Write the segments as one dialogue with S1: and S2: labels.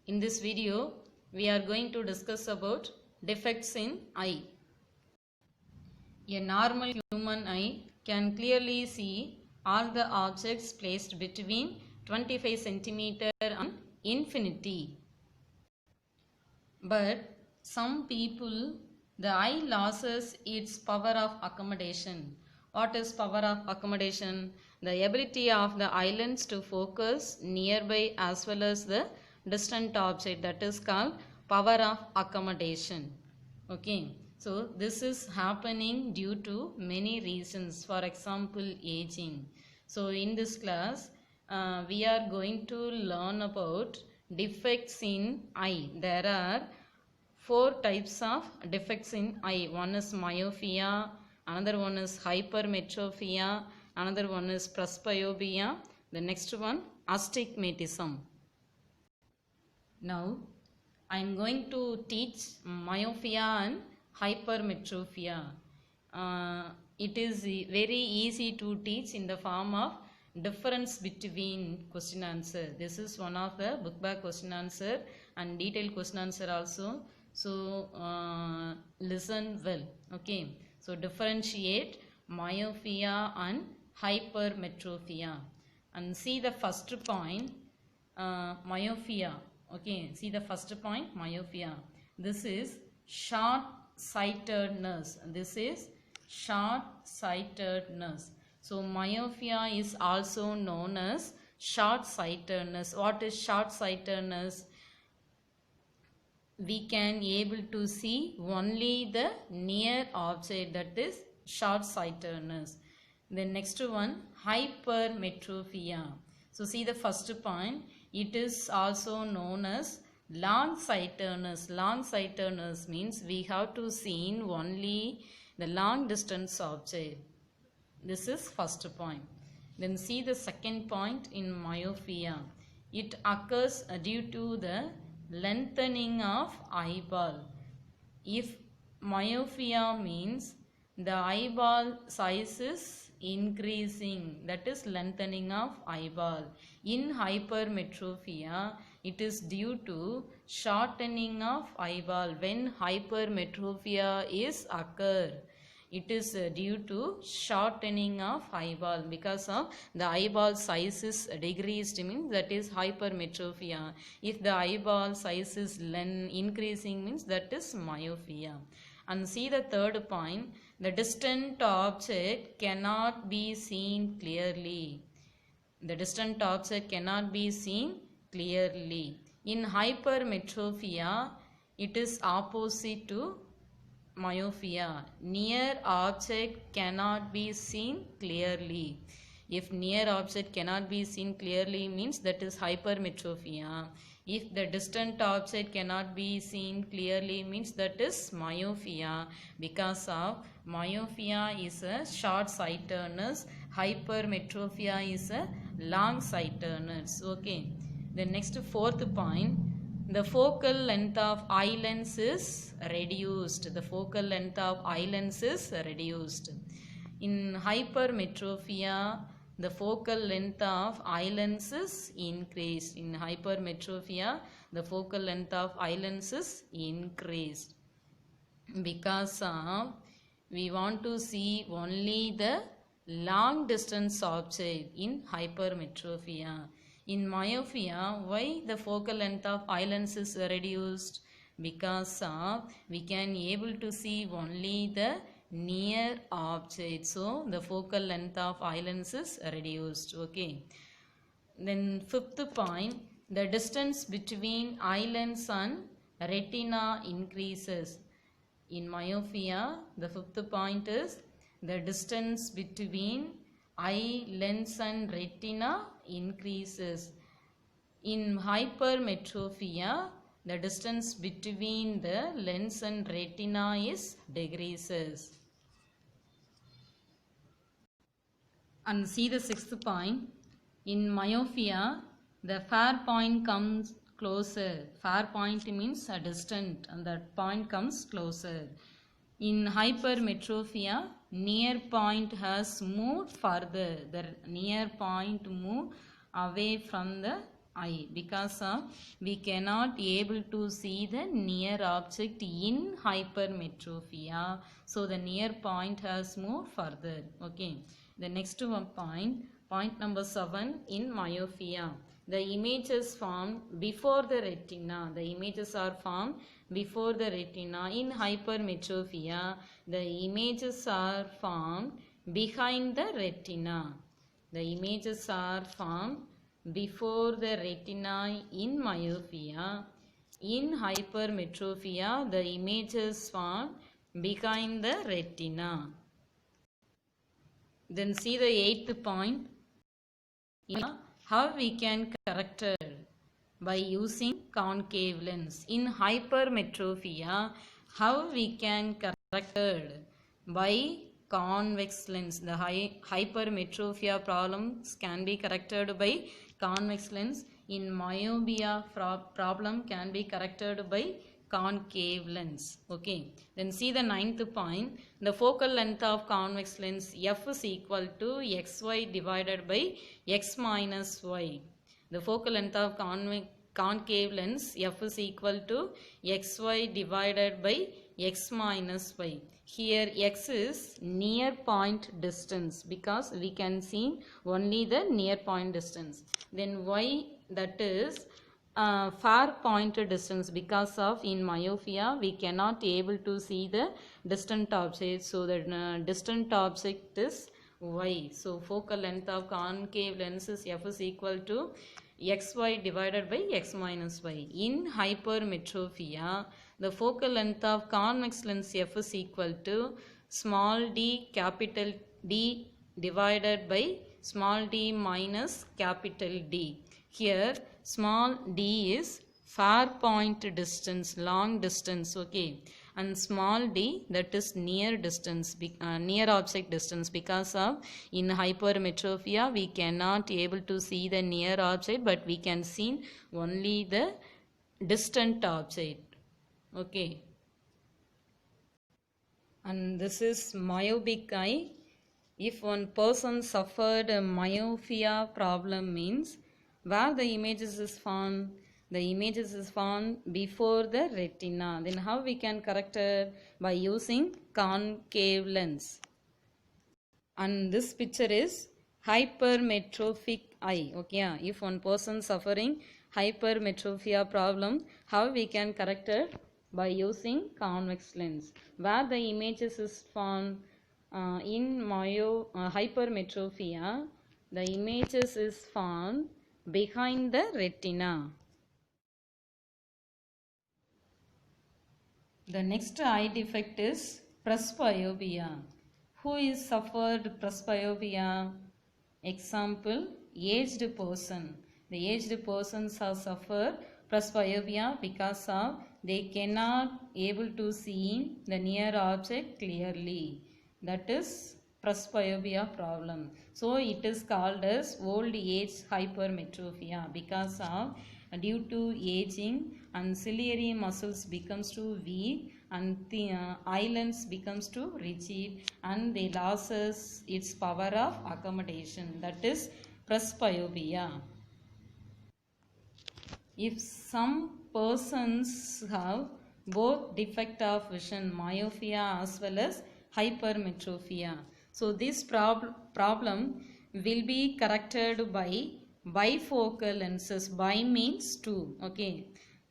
S1: In this video, we are going to discuss about defects in eye. A normal human eye can clearly see all the objects placed between 25 centimeter and infinity. But some people, the eye loses its power of accommodation. What is power of accommodation? The ability of the eye lens to focus nearby as well as the distant object, that is called power of accommodation. Okay, so this is happening due to many reasons. For example, aging. So in this class, we are going to learn about defects in eye. There are 4 types of defects in eye. One is myopia, another one is hypermetropia, another one is presbyopia, the next one astigmatism. Now I am going to teach myopia and hypermetropia. It is very easy to teach in the form of difference between question answer. This is one of the book back question answer and detailed question answer also. So listen well. Okay, so differentiate myopia and hypermetropia and see the first point, myopia. Okay, see the first point, myopia. This is short sightedness. This is short sightedness. So myopia is also known as short sightedness. What is short sightedness? We can able to see only the near object, that is short sightedness. The next one, hypermetropia. So see the first point, it is also known as long sightedness. Long sightedness means we have to see only the long distance object. This is first point. Then see the second point in myopia. It occurs due to the lengthening of eyeball. If myopia means the eyeball size is increasing, that is lengthening of eyeball. In hypermetropia, it is due to shortening of eyeball. When hypermetropia is occur, it is due to shortening of eyeball because of the eyeball size is decreased, means that is hypermetropia. If the eyeball size is increasing, means that is myopia. And see the third point, the distant object cannot be seen clearly. The distant object cannot be seen clearly. In hypermetropia, it is opposite to myopia. Near object cannot be seen clearly. If near object cannot be seen clearly, means that is hypermetropia. If the distant object cannot be seen clearly, means that is myopia. Because of myopia is a short sightedness, hypermetropia is a long sightedness. Okay. The next fourth point, the focal length of eye lens is reduced. The focal length of eye lens is reduced. In hypermetropia, the focal length of eye lens is increased. In hypermetropia, the focal length of eye lens is increased. Because of we want to see only the long distance object in hypermetropia. In myopia, why the focal length of eye lens is reduced? Because of we can able to see only the near object. So the focal length of eye lens is reduced. Okay. Then fifth point, the distance between eye lens and retina increases. In myopia, the fifth point is the distance between eye lens and retina increases. In hypermetropia, the distance between the lens and retina is decreases. And see the sixth point, in myopia, the far point comes closer. Far point means a distant, and that point comes closer. In hypermetropia, near point has moved further. The near point move away from the eye because we cannot able to see the near object in hypermetropia. So the near point has moved further. Okay. The next one point number 7 in myopia. The images formed before the retina. The images are formed before the retina. In hypermetropia, the images are formed behind the retina. The images are formed before the retina in myopia. In hypermetropia, the images formed behind the retina. Then see the 8th point. How we can correct it by using concave lens. In hypermetropia, how we can correct it by convex lens. The hypermetropia problems can be corrected by convex lens. In myopia problem can be corrected by concave lens. Okay. Then see the 9th point. The focal length of convex lens f is equal to xy divided by x minus y. The focal length of concave lens f is equal to xy divided by x minus y. Here x is near point distance because we can see only the near point distance. Then y, that is far point distance because of in myopia we cannot able to see the distant object. So the distant object is y. So focal length of concave lens is f is equal to xy divided by x minus y. In hypermetropia, the focal length of convex lens f is equal to small d capital D divided by small d minus capital D. Here small d is far point distance, long distance, okay, and small d, that is near distance, near object distance, because of in hypermetropia we cannot able to see the near object but we can see only the distant object. Okay. And this is myopic eye. If one person suffered a myopia problem means where the images is found, the images is found before the retina. Then how we can correct it? By using concave lens. And this picture is hypermetrophic eye. Okay, if one person suffering hypermetropia problem, how we can correct it? By using convex lens. Where the images is found in hypermetropia, the images is found behind the retina. The next eye defect is presbyopia. Who is suffered presbyopia? Example, aged person. The aged persons have suffered presbyopia because of they cannot able to see the near object clearly. That is presbyopia problem. So it is called as old age hypermetropia because of due to aging and ciliary muscles becomes too weak and the eyelids becomes too rigid and they loses its power of accommodation. That is presbyopia. If some persons have both defect of vision, myopia as well as hypermetropia, so this problem will be corrected by bifocal lenses. Bi means two. Okay,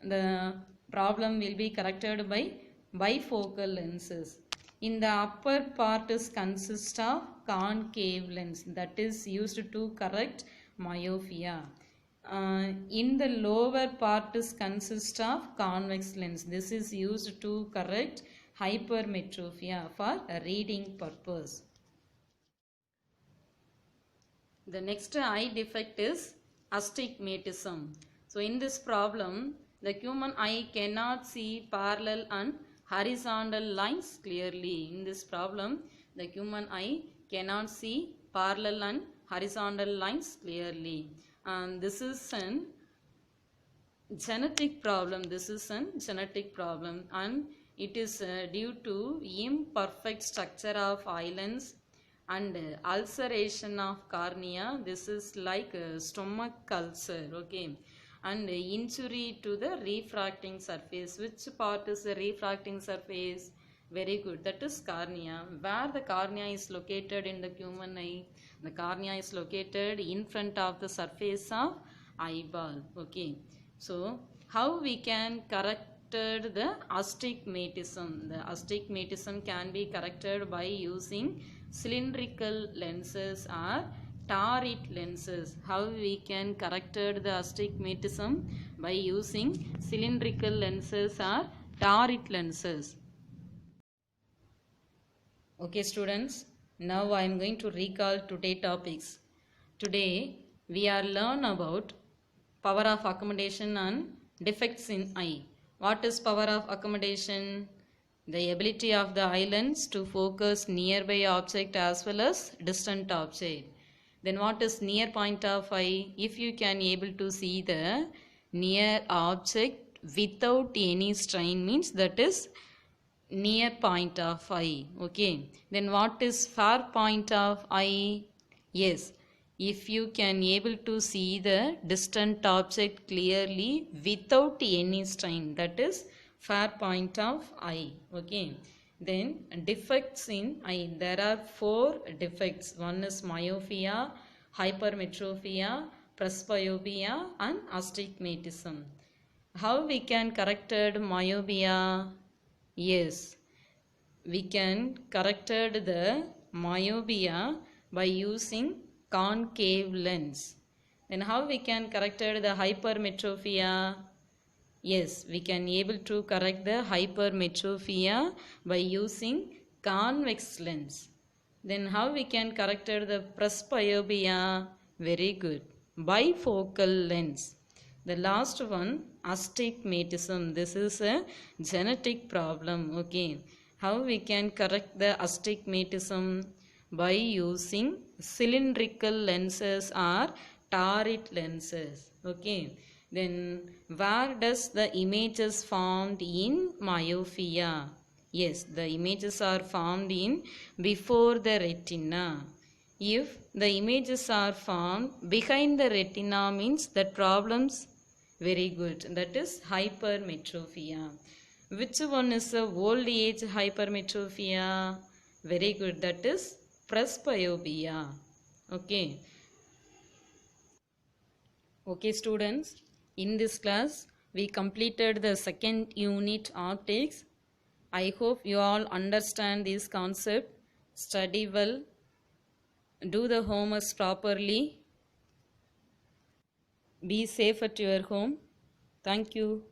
S1: the problem will be corrected by bifocal lenses. In the upper part is consist of concave lens that is used to correct myopia. In the lower part is consist of convex lens. This is used to correct hypermetropia for a reading purpose. The next eye defect is astigmatism. So in this problem, the human eye cannot see parallel and horizontal lines clearly. In this problem, the human eye cannot see parallel and horizontal lines clearly. And this is an genetic problem. This is a genetic problem and it is due to imperfect structure of eyelids and ulceration of cornea. This is like stomach ulcer. Okay, and injury to the refracting surface. Which part is the refracting surface? Very good. That is cornea. Where the cornea is located in the human eye? The cornea is located in front of the surface of eyeball. Okay. So, how we can correct the astigmatism? The astigmatism can be corrected by using cylindrical lenses or turret lenses. How we can correct the astigmatism? By using cylindrical lenses or turret lenses. Okay students, now I am going to recall today's topics. Today we are learn about power of accommodation and defects in eye. What is power of accommodation? The ability of the eye lens to focus nearby object as well as distant object. Then what is near point of eye? If you can able to see the near object without any strain, means that is near point of eye. Okay, then what is far point of eye? Yes, if you can able to see the distant object clearly without any strain, that is far point of eye. Okay, then defects in eye, there are 4 defects. One is myopia, hypermetropia, presbyopia and astigmatism. How we can correct myopia? Yes, we can correct the myopia by using concave lens. Then how we can correct the hypermetropia? Yes, we can able to correct the hypermetropia by using convex lens. Then how we can correct the presbyopia? Very good, bifocal lens. The last one, astigmatism. This is a genetic problem. Okay, how we can correct the astigmatism? By using cylindrical lenses or turret lenses. Okay, then where does the images formed in myopia? Yes, the images are formed in before the retina. If the images are formed behind the retina, means that problems. Very good, that is hypermetropia. Which one is the old age hypermetropia? Very good, that is presbyopia. Okay. Okay students, in this class we completed the second unit optics. I hope you all understand this concept. Study well, do the homework properly. Be safe at your home. Thank you.